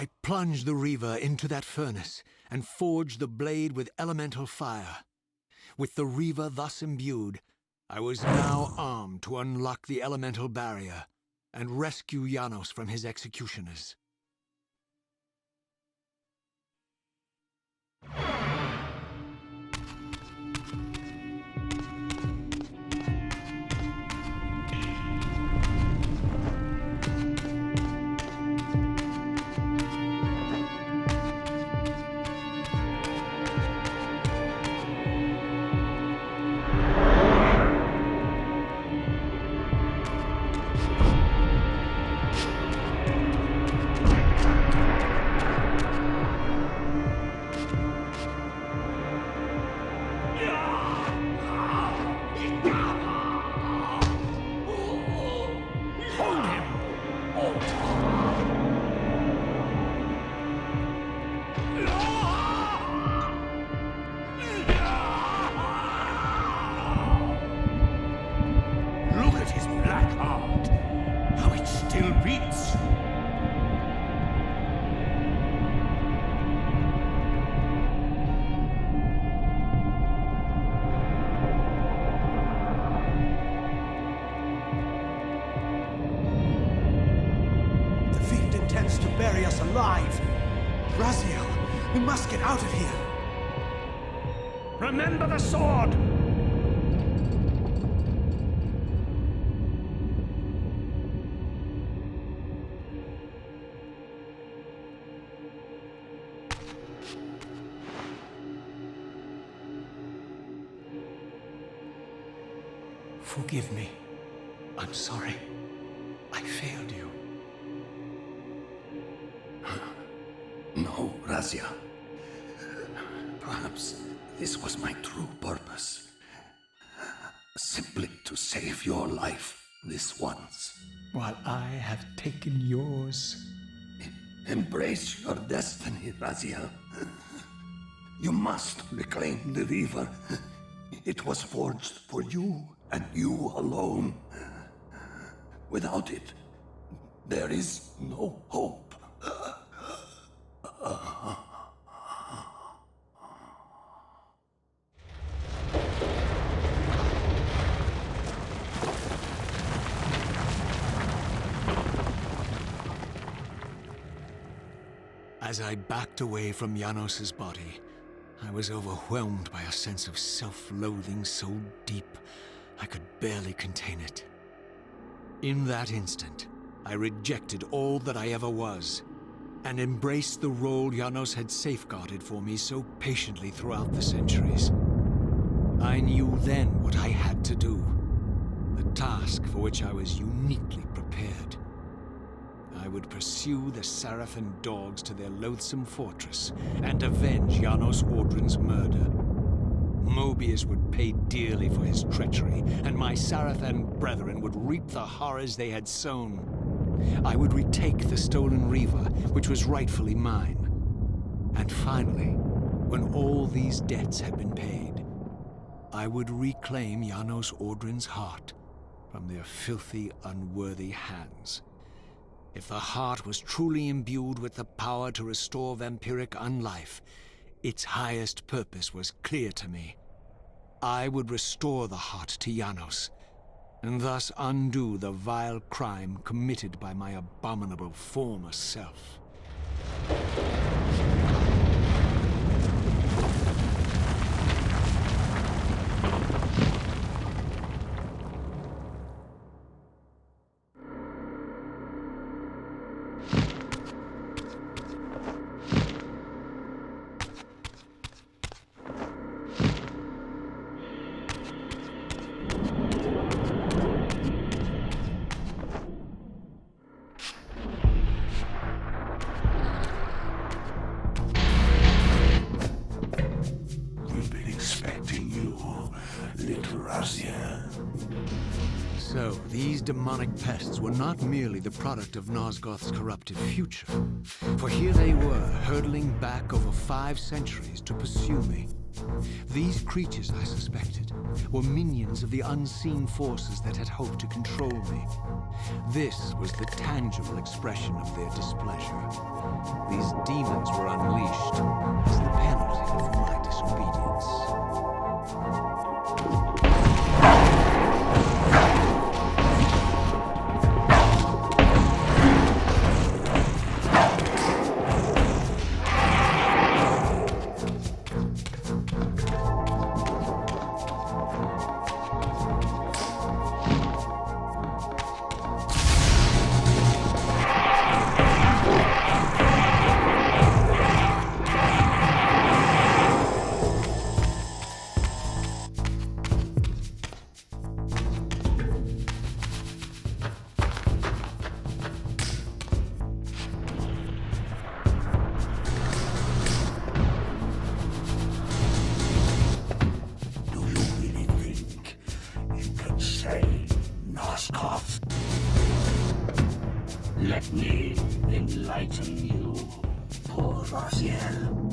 I plunged the Reaver into that furnace and forged the blade with elemental fire. With the Reaver thus imbued, I was now armed to unlock the elemental barrier and rescue Janos from his executioners. Bury us alive! Raziel, we must get out of here! Remember the sword! Forgive me. I'm sorry. I know, Razia. Perhaps this was my true purpose. Simply to save your life this once. While I have taken yours. Embrace your destiny, Razia. You must reclaim the Reaver. It was forged for you and you alone. Without it, there is no hope. As I backed away from Janos's body, I was overwhelmed by a sense of self-loathing so deep I could barely contain it. In that instant, I rejected all that I ever was, and embraced the role Janos had safeguarded for me so patiently throughout the centuries. I knew then what I had to do, the task for which I was uniquely prepared. I would pursue the Sarafan dogs to their loathsome fortress and avenge Janos Audrin's murder. Mobius would pay dearly for his treachery, and my Sarafan brethren would reap the horrors they had sown. I would retake the stolen Reaver, which was rightfully mine. And finally, when all these debts had been paid, I would reclaim Janos Audrin's heart from their filthy, unworthy hands. If the heart was truly imbued with the power to restore vampiric unlife, its highest purpose was clear to me. I would restore the heart to Janos, and thus undo the vile crime committed by my abominable former self. So, these demonic pests were not merely the product of Nosgoth's corrupted future, for here they were, hurtling back over 5 centuries to pursue me. These creatures, I suspected, were minions of the unseen forces that had hoped to control me. This was the tangible expression of their displeasure. These demons were unleashed as the penalty for my disobedience. Let me enlighten you, poor Raziel.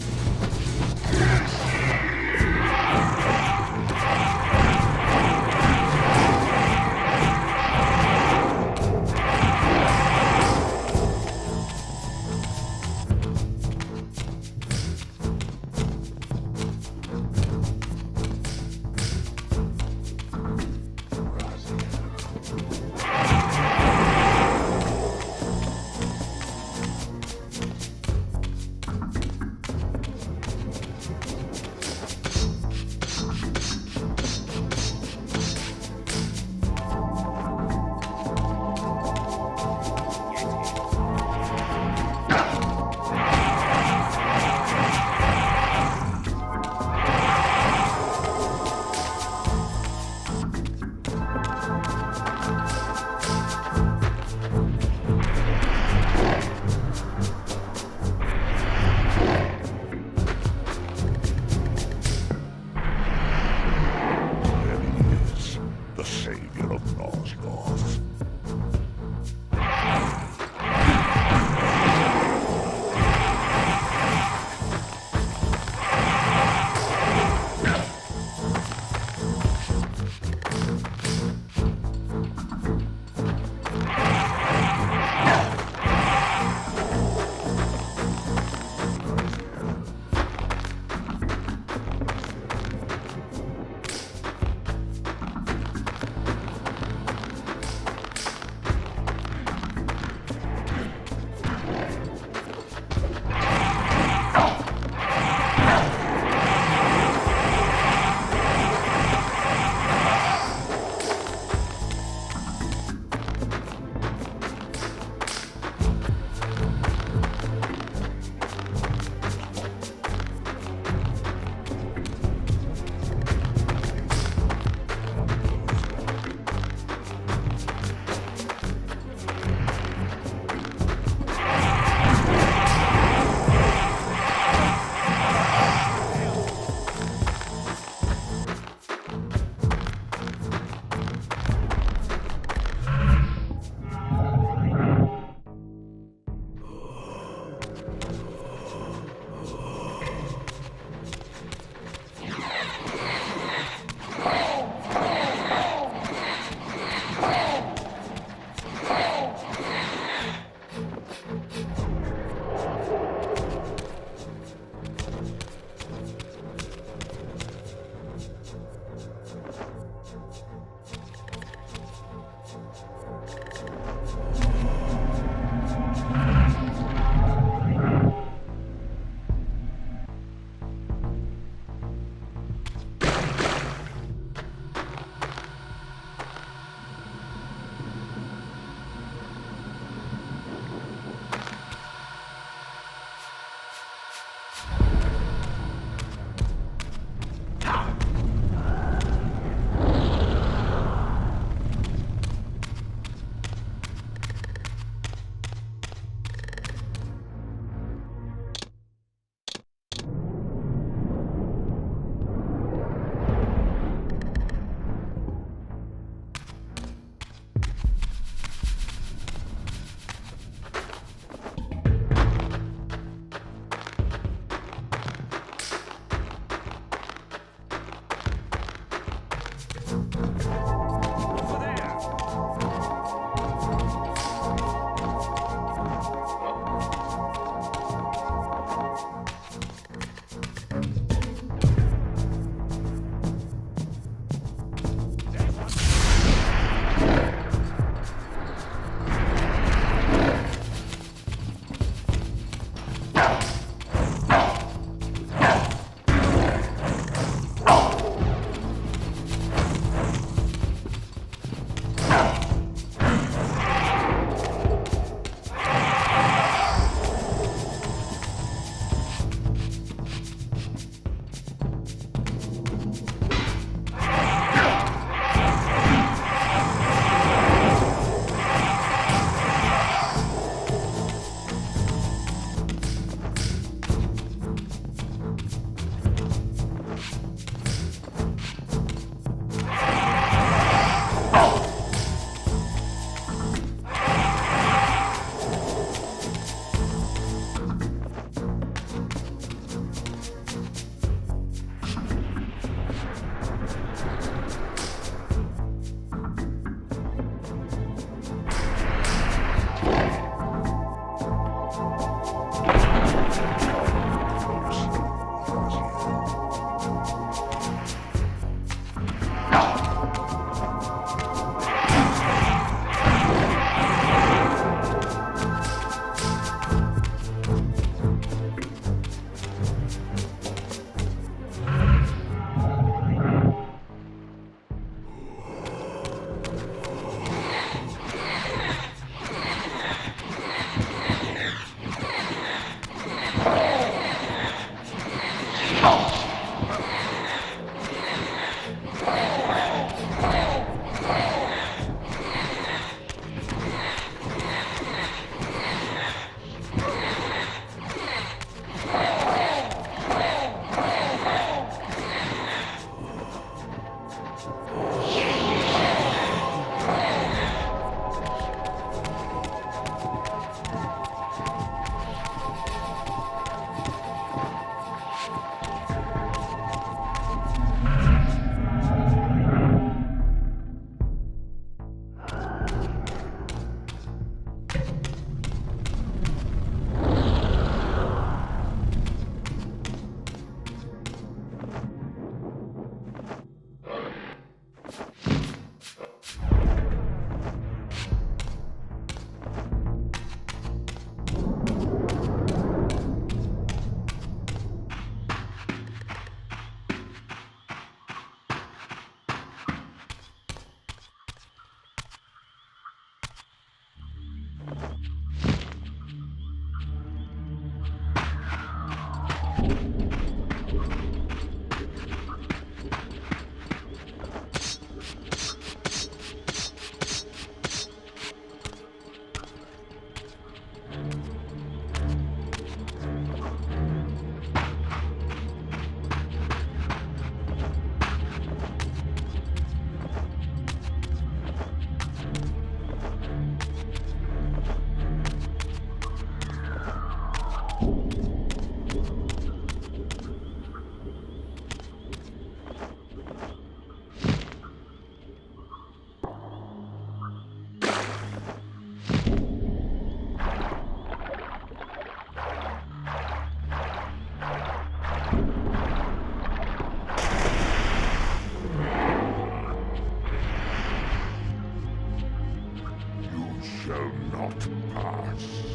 Shall not pass.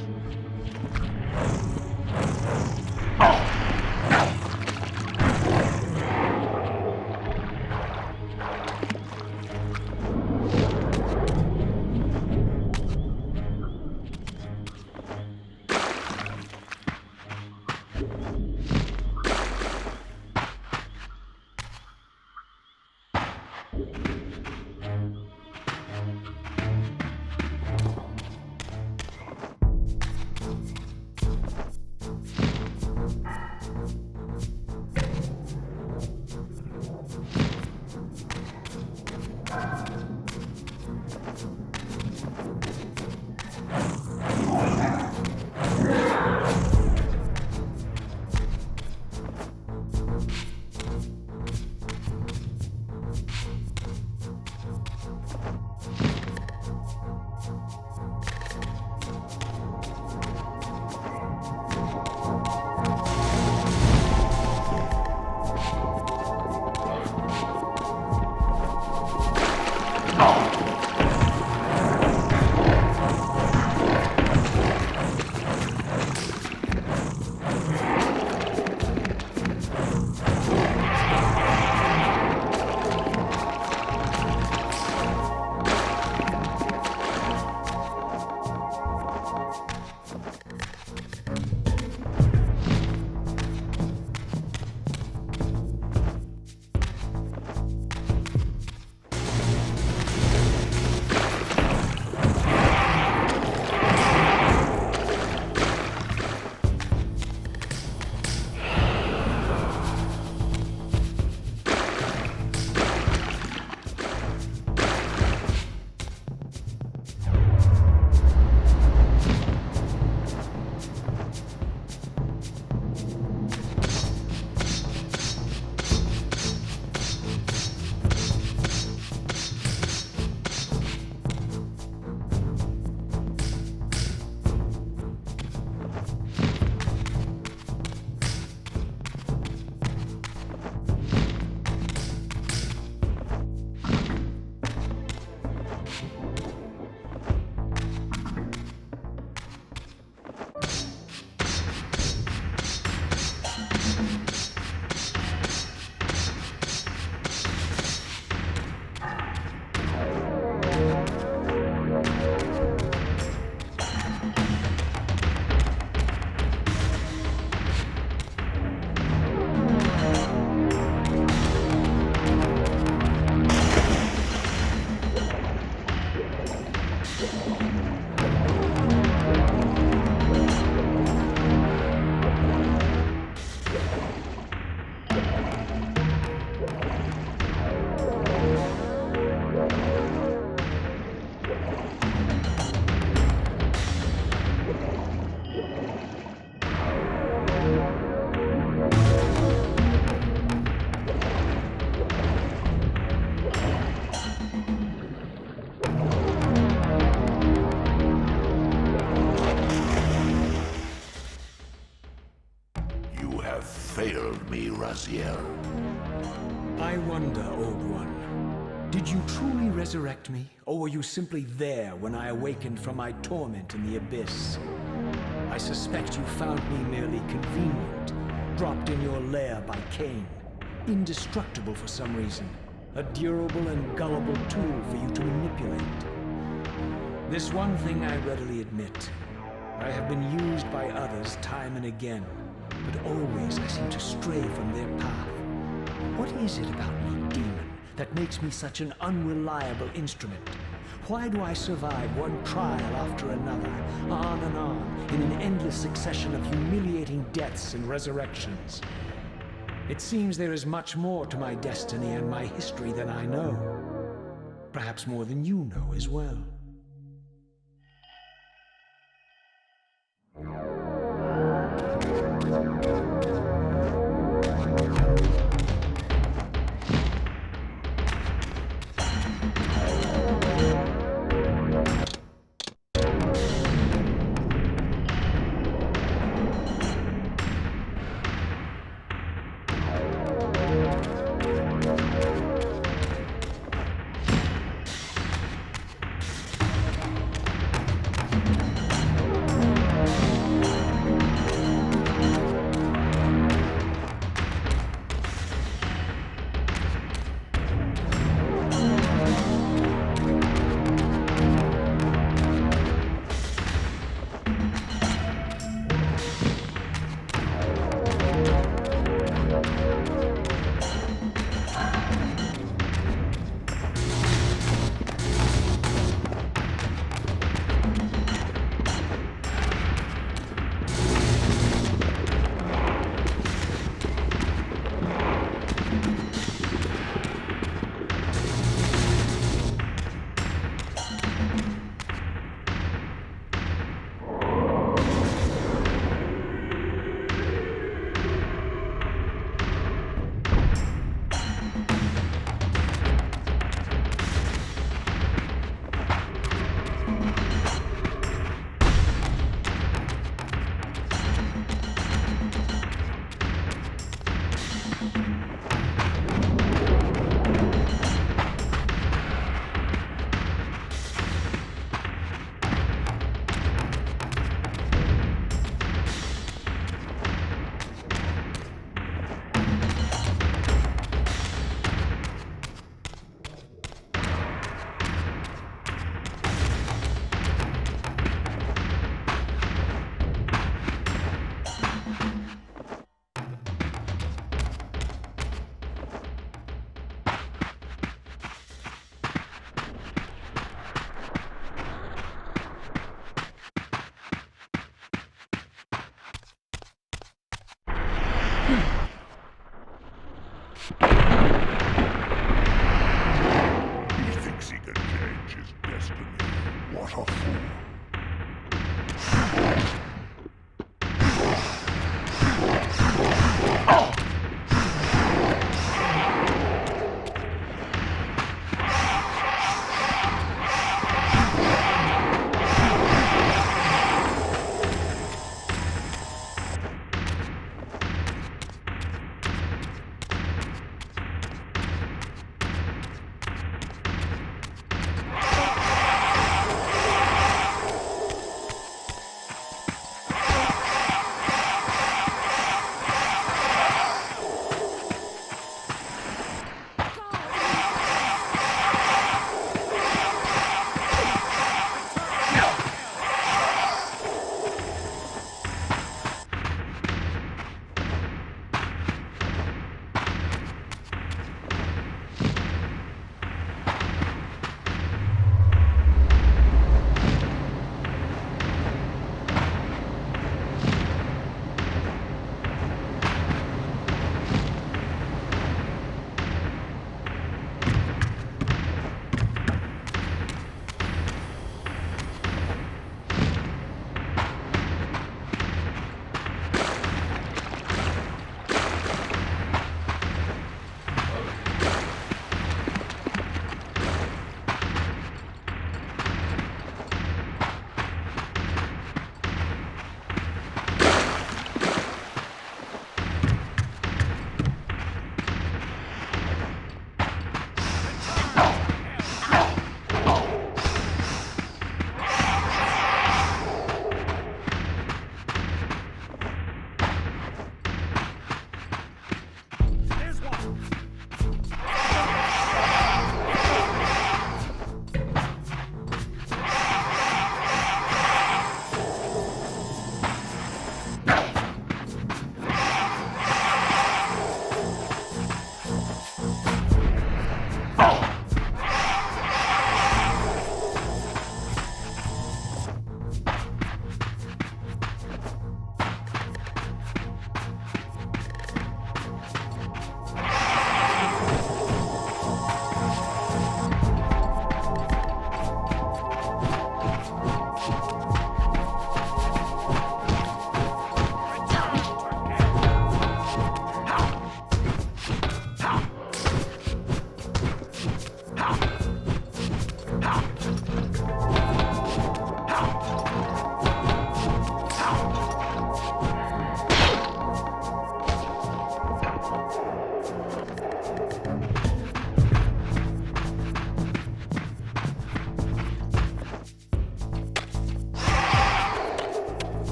failed me, Raziel. I wonder, Old One, did you truly resurrect me, or were you simply there when I awakened from my torment in the abyss? I suspect you found me merely convenient, dropped in your lair by Kain, indestructible for some reason, a durable and gullible tool for you to manipulate. This one thing I readily admit. I have been used by others time and again, but always I seem to stray from their path. What is it about me, demon, that makes me such an unreliable instrument? Why do I survive one trial after another, on and on, in an endless succession of humiliating deaths and resurrections? It seems there is much more to my destiny and my history than I know. Perhaps more than you know as well.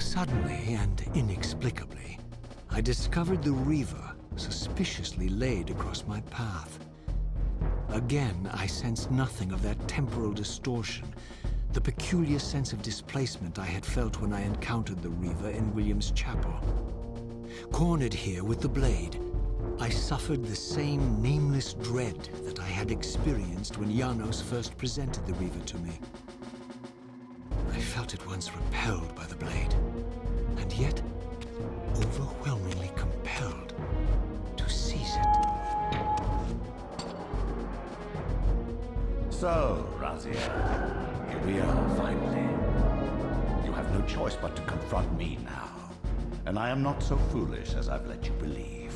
Suddenly and inexplicably, I discovered the Reaver suspiciously laid across my path. Again, I sensed nothing of that temporal distortion, the peculiar sense of displacement I had felt when I encountered the Reaver in William's chapel. Cornered here with the blade, I suffered the same nameless dread that I had experienced when Janos first presented the Reaver to me. I felt at once repelled by the blade, and yet overwhelmingly compelled to seize it. So, Raziel, here we are finally. You have no choice but to confront me now. And I am not so foolish as I've let you believe.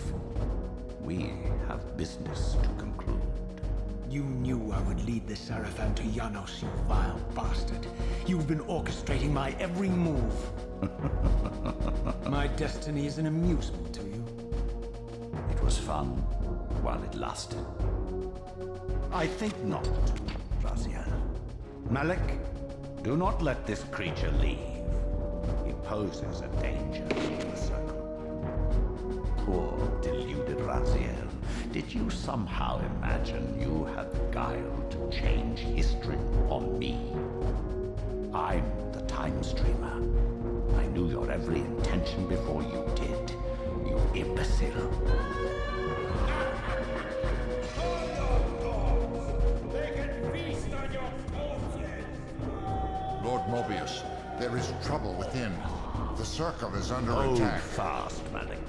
We have business to conclude. You knew I would lead the Sarafan to Janos, you vile bastard. You've been orchestrating my every move. My destiny is an amusement to you. It was fun while it lasted. I think not, Raziel. Malik, do not let this creature leave. He poses a danger to the circle. Poor, deluded Raziel. Did you somehow imagine you had the guile to change history on me? I'm the time streamer. I knew your every intention before you did, you imbecile. Lord Mobius, there is trouble within. The circle is under Hold attack. fast, Malik.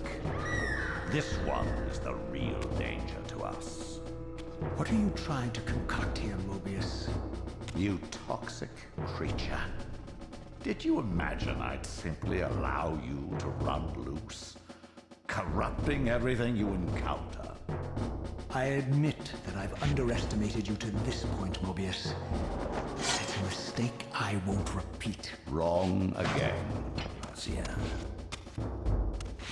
This one is the real danger to us. What are you trying to concoct here, Mobius? You toxic creature. Did you imagine I'd simply allow you to run loose? Corrupting everything you encounter. I admit that I've underestimated you to this point, Mobius. It's a mistake I won't repeat. Wrong again, Raziel.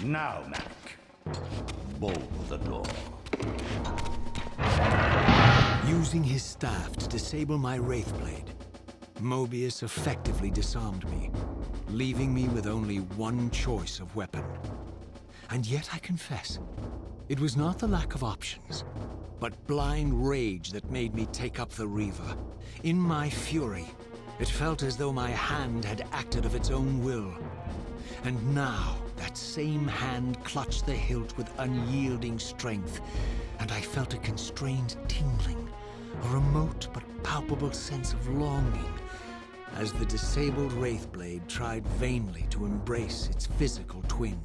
Now, Malik, bolt the door. Using his staff to disable my Wraithblade, Mobius effectively disarmed me, leaving me with only one choice of weapon. And yet I confess, it was not the lack of options, but blind rage that made me take up the Reaver. In my fury, it felt as though my hand had acted of its own will. And now, that same hand clutched the hilt with unyielding strength, and I felt a constrained tingling, a remote but palpable sense of longing, as the disabled Wraithblade tried vainly to embrace its physical twin.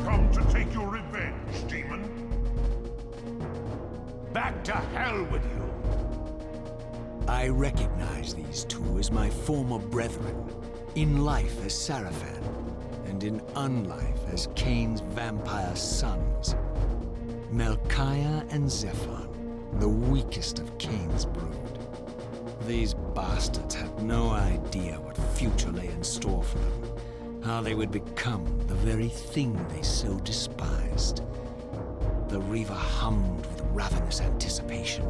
Come to take your revenge, demon. Back to hell with you! I recognize these two as my former brethren, in life as Sarafan, and in unlife as Kain's vampire sons. Melchiah and Zephon, the weakest of Kain's brood. These bastards had no idea what future lay in store for them, how they would become the very thing they so despised. The Reaver hummed with ravenous anticipation.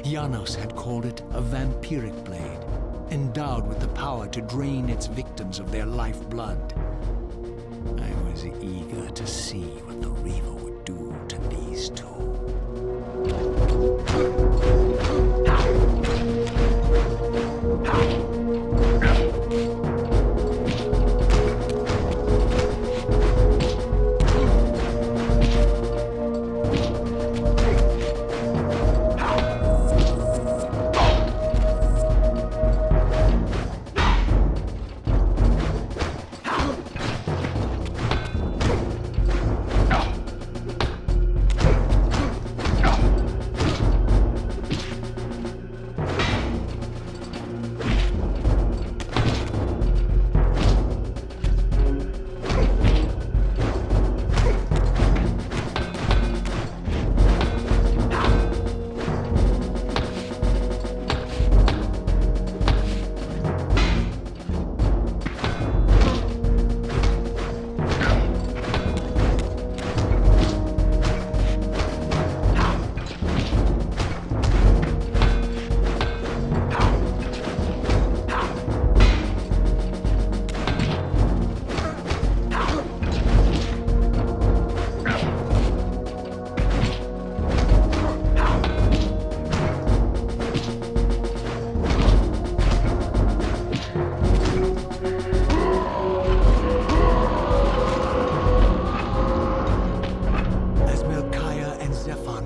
Janos had called it a vampiric blade, endowed with the power to drain its victims of their lifeblood. I was eager to see what the Reaver would do to these two.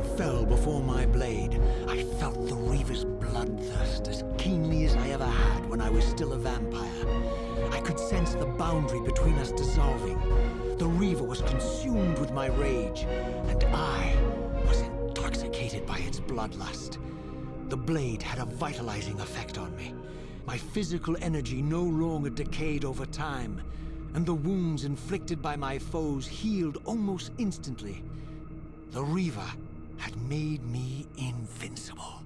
arm fell before my blade, I felt the Reaver's bloodthirst as keenly as I ever had when I was still a vampire. I could sense the boundary between us dissolving. The Reaver was consumed with my rage, and I was intoxicated by its bloodlust. The blade had a vitalizing effect on me. My physical energy no longer decayed over time, and the wounds inflicted by my foes healed almost instantly. The Reaver had made me invincible.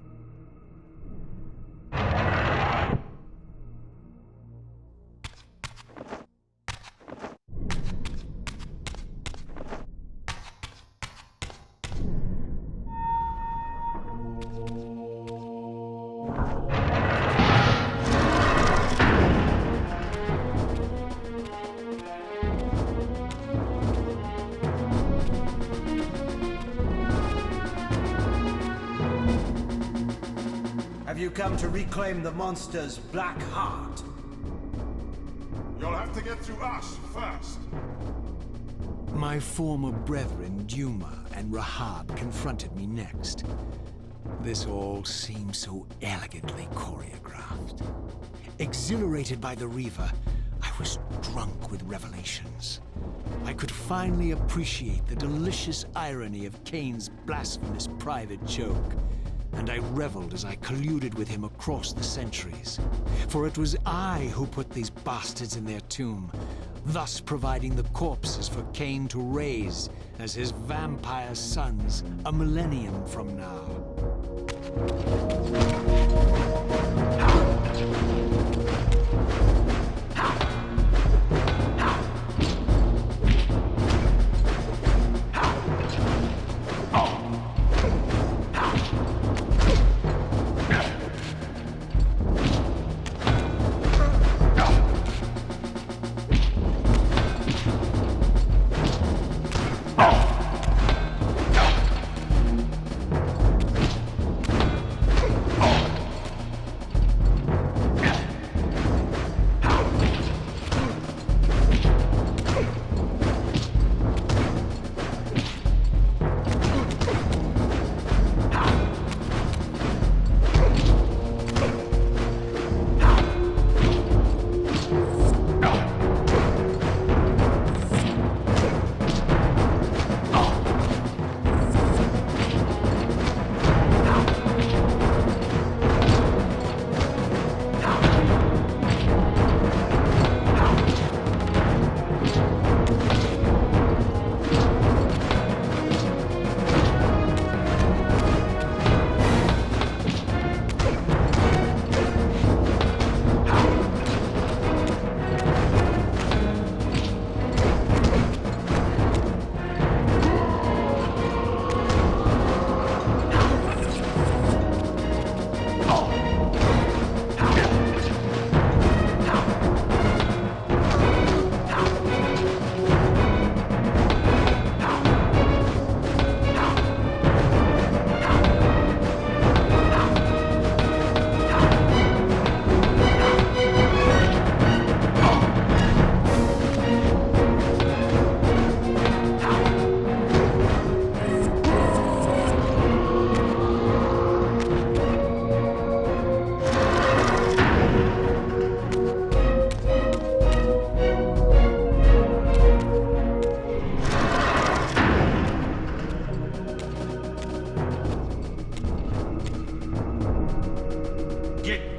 Have you come to reclaim the monster's black heart? You'll have to get through us first. My former brethren, Duma and Rahab, confronted me next. This all seemed so elegantly choreographed. Exhilarated by the Reaver, I was drunk with revelations. I could finally appreciate the delicious irony of Kain's blasphemous private joke, and I reveled as I colluded with him across the centuries. For it was I who put these bastards in their tomb, thus providing the corpses for Kain to raise as his vampire sons a millennium from now.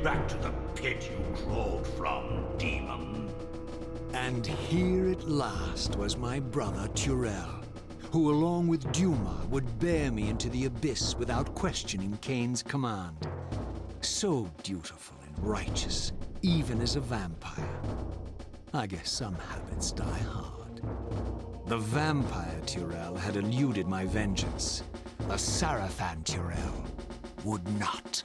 Back to the pit you crawled from, demon. And here at last was my brother Turel, who along with Duma would bear me into the abyss without questioning Kain's command. So dutiful and righteous, even as a vampire. I guess some habits die hard. The vampire Turel had eluded my vengeance. The Sarafan Turel would not.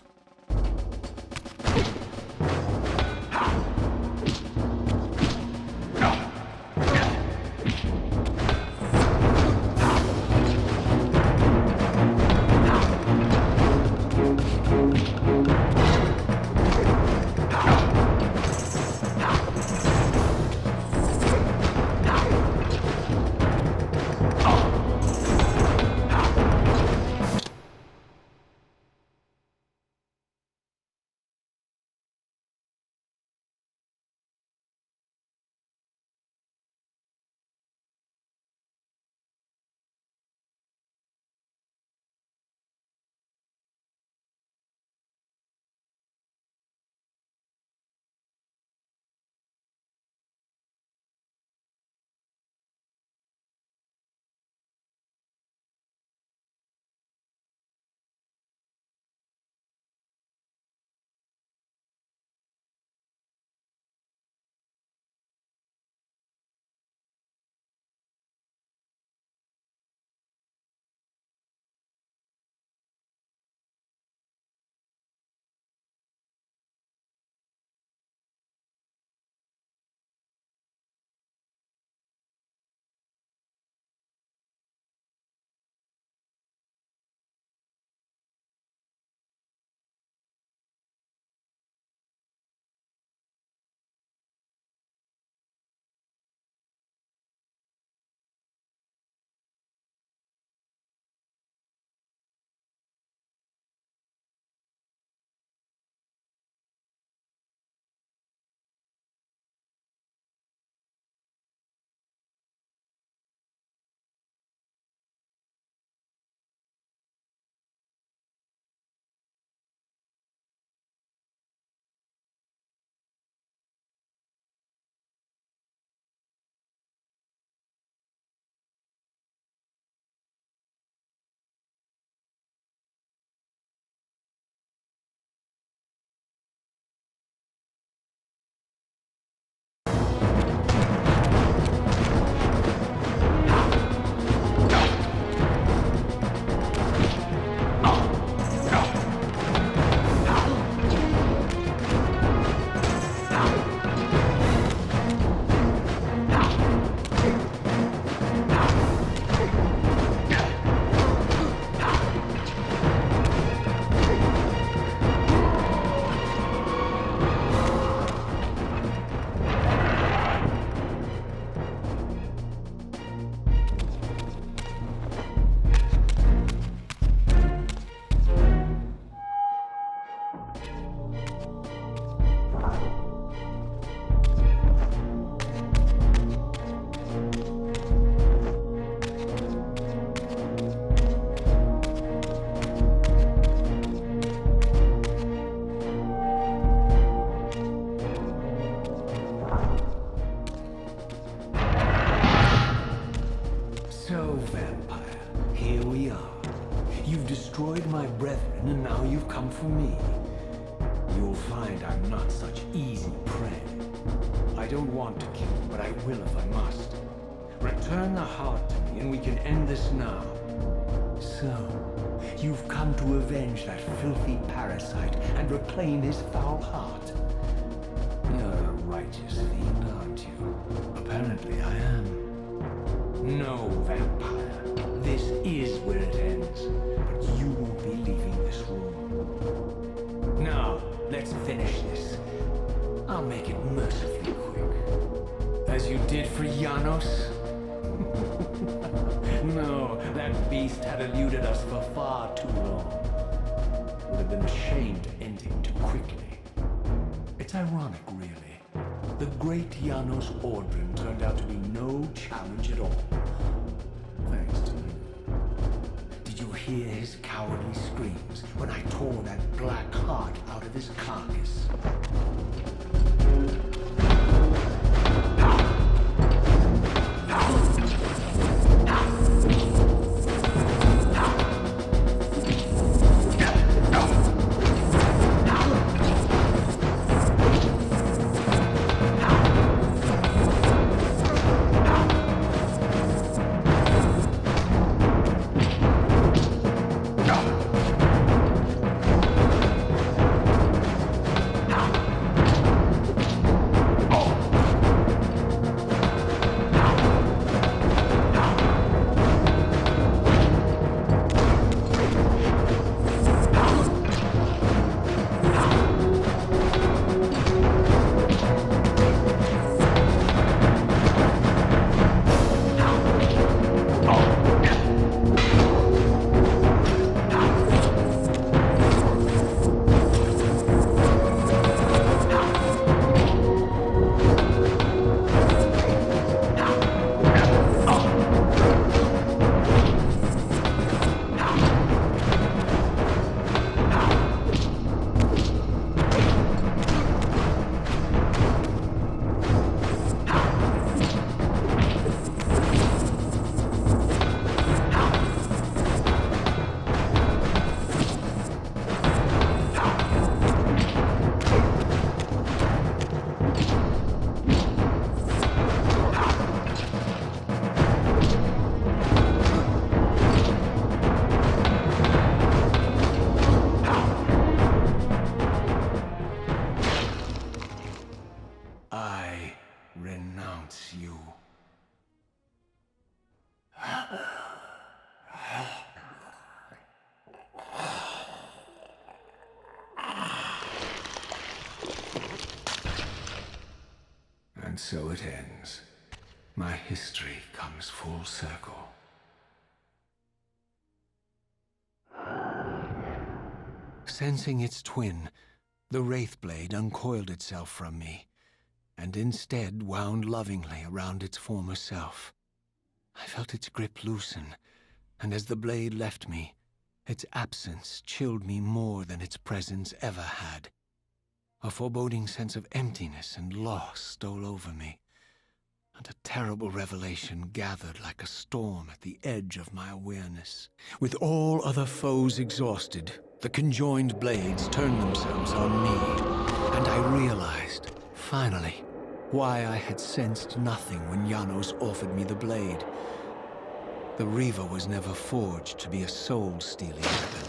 You've destroyed my brethren, and now you've come for me. You'll find I'm not such easy prey. I don't want to kill, but I will if I must. Return the heart to me, and we can end this now. So, you've come to avenge that filthy parasite and reclaim his foul heart. You're a righteous fiend, aren't you? Apparently I am. No, vampire. This is where it ends. But you won't be leaving this room. Now, let's finish this. I'll make it mercifully quick. As you did for Janos? No, that beast had eluded us for far too long. Would have been a shame to end him too quickly. It's ironic, really. The great Janos Ordrin turned out to be no challenge at all. Thanks to you. Did you hear his cowardly screams when I tore that black heart out of his carcass? You. And so it ends. My history comes full circle. Sensing its twin, the Wraithblade uncoiled itself from me, and instead wound lovingly around its former self. I felt its grip loosen, and as the blade left me, its absence chilled me more than its presence ever had. A foreboding sense of emptiness and loss stole over me, and a terrible revelation gathered like a storm at the edge of my awareness. With all other foes exhausted, the conjoined blades turned themselves on me, and I realized, finally, why I had sensed nothing when Janos offered me the blade. The Reaver was never forged to be a soul-stealing weapon.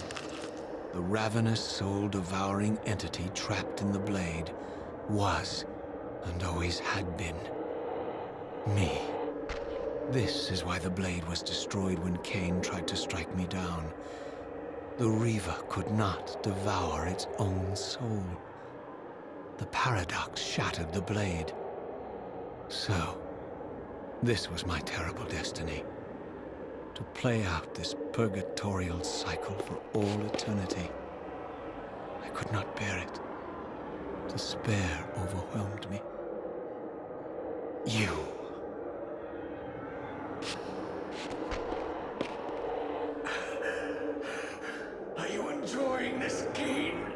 The ravenous, soul-devouring entity trapped in the blade was, and always had been, me. This is why the blade was destroyed when Kain tried to strike me down. The Reaver could not devour its own soul. The paradox shattered the blade. So, this was my terrible destiny. To play out this purgatorial cycle for all eternity. I could not bear it. Despair overwhelmed me. You. Are you enjoying this game?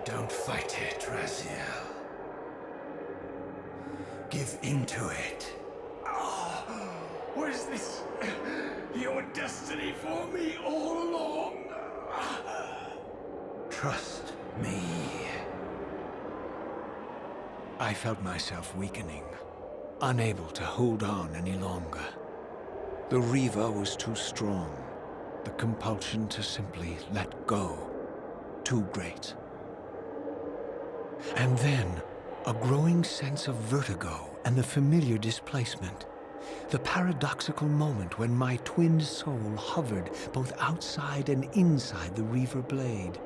Don't fight it, Raziel. Give into it. What is this your destiny for me all along. Trust me. I felt myself weakening, unable to hold on any longer. The Reaver was too strong. The compulsion to simply let go, too great. And then, a growing sense of vertigo and the familiar displacement. The paradoxical moment when my twin soul hovered both outside and inside the Reaver blade.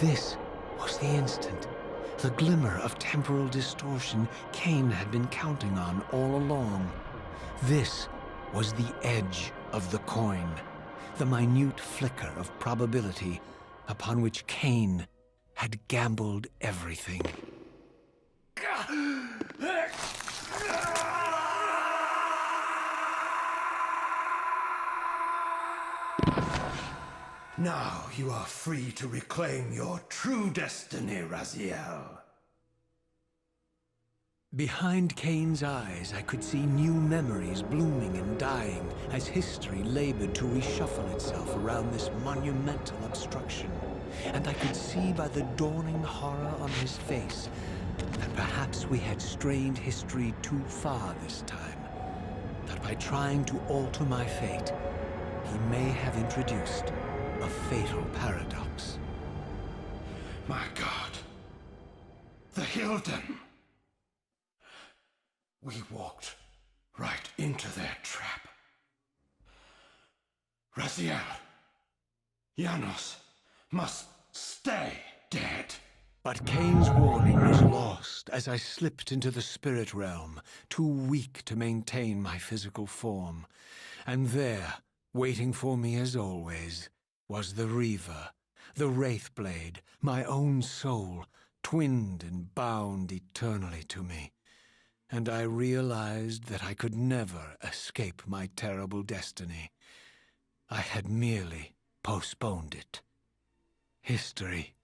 This was the instant, the glimmer of temporal distortion Kain had been counting on all along. This was the edge of the coin, the minute flicker of probability upon which Kain had gambled everything. Now you are free to reclaim your true destiny, Raziel. Behind Kain's eyes, I could see new memories blooming and dying as history labored to reshuffle itself around this monumental obstruction. And I could see by the dawning horror on his face that perhaps we had strained history too far this time. That by trying to alter my fate, he may have introduced a fatal paradox. My God. The Hilden. We walked right into their trap. Raziel, Janos must stay dead. But Kain's warning was lost as I slipped into the spirit realm, too weak to maintain my physical form. And there, waiting for me as always, was the Reaver, the Wraithblade, my own soul, twinned and bound eternally to me. And I realized that I could never escape my terrible destiny. I had merely postponed it. History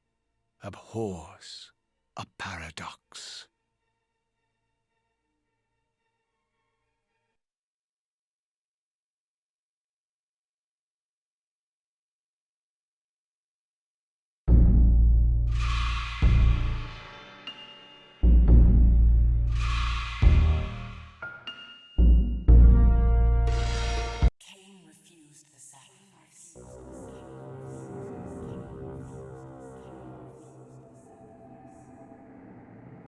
abhors a paradox.